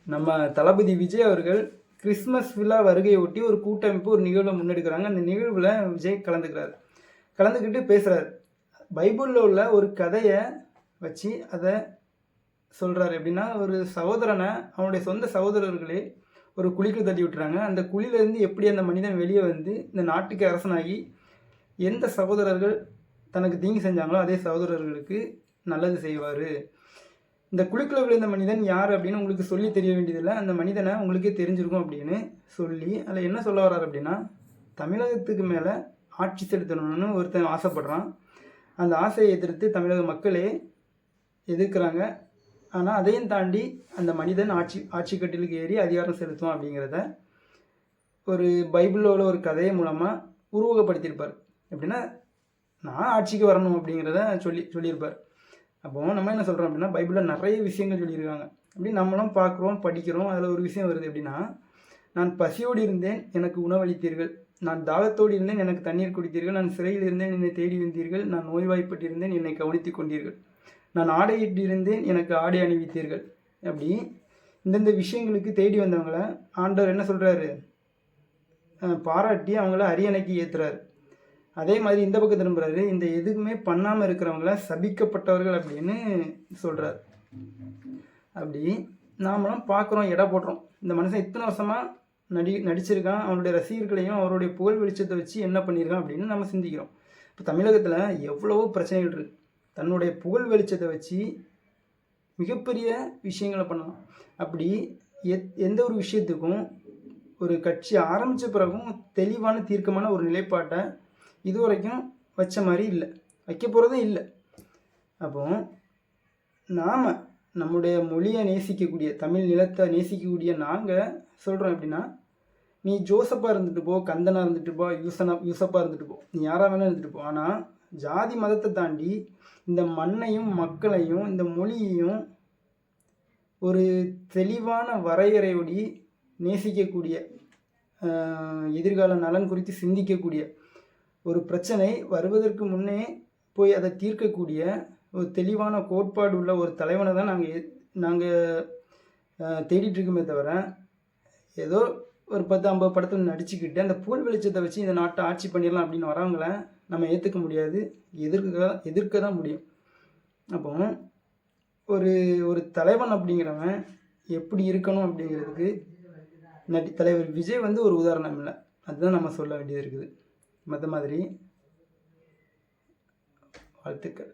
நம்ம தளபதி விஜய் அவர்கள் கிறிஸ்மஸ் விழா வருகையை ஒட்டி ஒரு கூட்டமைப்பு ஒரு நிகழ்வை முன்னெடுக்கிறாங்க. அந்த நிகழ்வில் விஜய் கலந்துக்கிறார். கலந்துக்கிட்டு பேசுகிறார். பைபிளில் உள்ள ஒரு கதையை வச்சு அதை சொல்கிறார். எப்படின்னா, ஒரு சகோதரனை அவனுடைய சொந்த சகோதரர்களே ஒரு குழிக்கு தள்ளி விட்டுறாங்க. அந்த குழியிலேருந்து எப்படி அந்த மனிதன் வெளியே வந்து இந்த நாட்டுக்கு அரசனாகி எந்த சகோதரர்கள் தனக்கு தீங்கு செஞ்சாங்களோ அதே சகோதரர்களுக்கு நல்லது செய்வார். இந்த குழுக்களை விழுந்த மனிதன் யார் அப்படின்னு உங்களுக்கு சொல்லி தெரிய வேண்டியதில்லை. அந்த மனிதனை உங்களுக்கே தெரிஞ்சிருக்கும் அப்படின்னு சொல்லி அதில் என்ன சொல்ல வர்றாரு அப்படின்னா, தமிழகத்துக்கு மேலே ஆட்சி செலுத்தணும்னு ஒருத்தன் ஆசைப்படுறான். அந்த ஆசையை எதிர்த்து தமிழக மக்களே எதிர்க்கிறாங்க. ஆனால் அதையும் தாண்டி அந்த மனிதன் ஆட்சி கட்டிலுக்கு ஏறி அதிகாரம் செலுத்தும் அப்படிங்கிறத ஒரு பைபிளில் உள்ள ஒரு கதையை மூலமாக உருவகப்படுத்தியிருப்பார். எப்படின்னா, நான் ஆட்சிக்கு வரணும் அப்படிங்கிறத சொல்லியிருப்பார். அப்போது நம்ம என்ன சொல்கிறோம் அப்படின்னா, பைபிளில் நிறைய விஷயங்கள் சொல்லியிருக்காங்க. அப்படி நம்மளும் பார்க்குறோம், படிக்கிறோம். அதில் ஒரு விஷயம் வருது எப்படின்னா, நான் பசியோடு இருந்தேன், எனக்கு உணவளித்தீர்கள். நான் தாகத்தோடு இருந்தேன், எனக்கு தண்ணீர் குடித்தீர்கள். நான் சிறையில் இருந்தேன், என்னை தேடி வந்தீர்கள். நான் நோய்வாய்ப்பட்டிருந்தேன், என்னை கவனித்து கொண்டீர்கள். நான் ஆடையிட்டு இருந்தேன், எனக்கு ஆடை அணிவித்தீர்கள். அப்படி இந்தந்த விஷயங்களுக்கு தேடி வந்தவங்களை ஆண்டவர் என்ன சொல்கிறாரு, பாராட்டி அவங்கள அரியணைக்கு ஏற்றுறாரு. அதே மாதிரி இந்த பக்கம் திரும்புறாரு, இந்த எதுவுமே பண்ணாமல் இருக்கிறவங்கள சபிக்கப்பட்டவர்கள் அப்படின்னு சொல்கிறார். அப்படி நாமளும் பார்க்குறோம், எடை போடுறோம். இந்த மனுஷன் இத்தனை வருஷமாக நடிச்சிருக்கான், அவனுடைய ரசிகர்களையும் அவருடைய புகழ் வெளிச்சத்தை வச்சு என்ன பண்ணியிருக்கான் அப்படின்னு நம்ம சிந்திக்கிறோம். இப்போ தமிழகத்தில் எவ்வளவோ பிரச்சனைகள் இருக்குது. தன்னுடைய புகழ் வெளிச்சத்தை வச்சு மிகப்பெரிய விஷயங்களை பண்ணலாம். அப்படி எந்த ஒரு விஷயத்துக்கும் ஒரு கட்சி ஆரம்பித்த பிறகும் தெளிவான தீர்க்கமான ஒரு நிலைப்பாட்டை இதுவரைக்கும் வச்ச மாதிரி இல்லை, வைக்க போகிறதும் இல்லை. அப்போ நாம் நம்முடைய மொழியை நேசிக்கக்கூடிய, தமிழ் நிலத்தை நேசிக்கக்கூடிய நாங்கள் சொல்கிறோம் எப்படின்னா, நீ ஜோசப்பாக இருந்துட்டு போ, கந்தனாக இருந்துட்டு போ, யூசப்பாக இருந்துட்டு போ, நீ யாராக வேணால் இருந்துட்டு போ. ஆனால் ஜாதி மதத்தை தாண்டி இந்த மண்ணையும் மக்களையும் இந்த மொழியையும் ஒரு தெளிவான வரையறையோடி நேசிக்கக்கூடிய, எதிர்கால நலன் குறித்து சிந்திக்கக்கூடிய, ஒரு பிரச்சனை வருவதற்கு முன்னே போய் அதை தீர்க்கக்கூடிய ஒரு தெளிவான கோட்பாடு உள்ள ஒரு தலைவனை தான் நாங்கள் தேடிட்டுருக்குமே தவிர, ஏதோ ஒரு 10-50 படத்தில் நடிச்சுக்கிட்டு அந்த புகழ் வெளிச்சத்தை வச்சு இந்த நாட்டை ஆட்சி பண்ணிடலாம் அப்படின்னு வரவங்கள நம்ம ஏற்றுக்க முடியாது, எதிர்க்க தான் முடியும். அப்போ ஒரு தலைவன் அப்படிங்கிறவன் எப்படி இருக்கணும் அப்படிங்கிறதுக்கு தலைவர் விஜய் வந்து ஒரு உதாரணம் இல்லை. அதுதான் நம்ம சொல்ல வேண்டியது இருக்குது. மற்ற மாதிரி வாழ்த்துக்கள்.